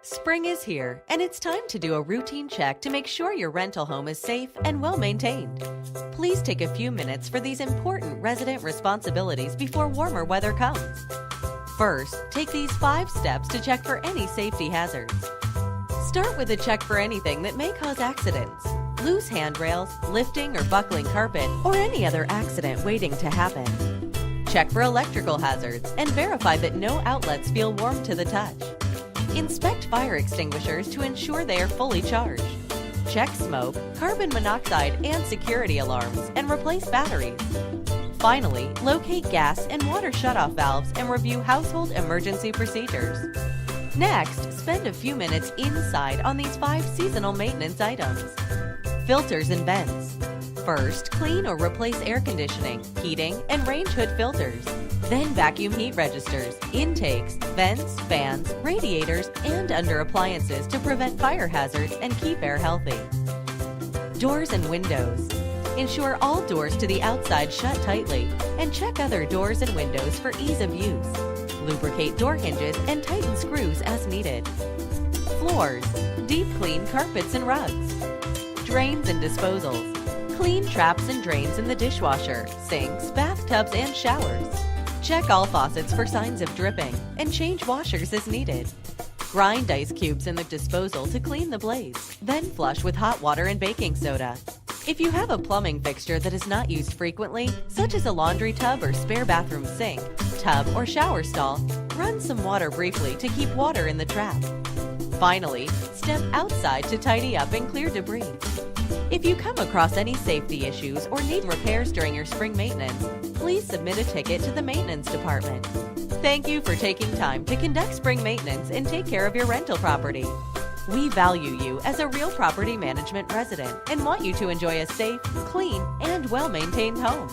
Spring is here, and it's time to do a routine check to make sure your rental home is safe and well maintained. Please take a few minutes for these important resident responsibilities before warmer weather comes. First, take these 5 steps to check for any safety hazards. Start with a check for anything that may cause accidents. Loose handrails, lifting or buckling carpet, or any other accident waiting to happen. Check for electrical hazards and verify that no outlets feel warm to the touch. Inspect fire extinguishers to ensure they are fully charged. Check smoke, carbon monoxide, and security alarms, and replace batteries. Finally, locate gas and water shutoff valves and review household emergency procedures. Next, spend a few minutes inside on these 5 seasonal maintenance items. Filters and vents. First, clean or replace air conditioning, heating, and range hood filters. Then vacuum heat registers, intakes, vents, fans, radiators, and under appliances to prevent fire hazards and keep air healthy. Doors and windows. Ensure all doors to the outside shut tightly, and check other doors and windows for ease of use. Lubricate door hinges and tighten screws as needed. Floors. Deep clean carpets and rugs. Drains and disposals. Clean traps and drains in the dishwasher, sinks, bathtubs, and showers. Check all faucets for signs of dripping and change washers as needed. Grind ice cubes in the disposal to clean the blaze, then flush with hot water and baking soda. If you have a plumbing fixture that is not used frequently, such as a laundry tub or spare bathroom sink, tub, or shower stall, run some water briefly to keep water in the trap. Finally, step outside to tidy up and clear debris. If you come across any safety issues or need repairs during your spring maintenance, please submit a ticket to the maintenance department. Thank you for taking time to conduct spring maintenance and take care of your rental property. We value you as a real property management resident and want you to enjoy a safe, clean, and well-maintained home.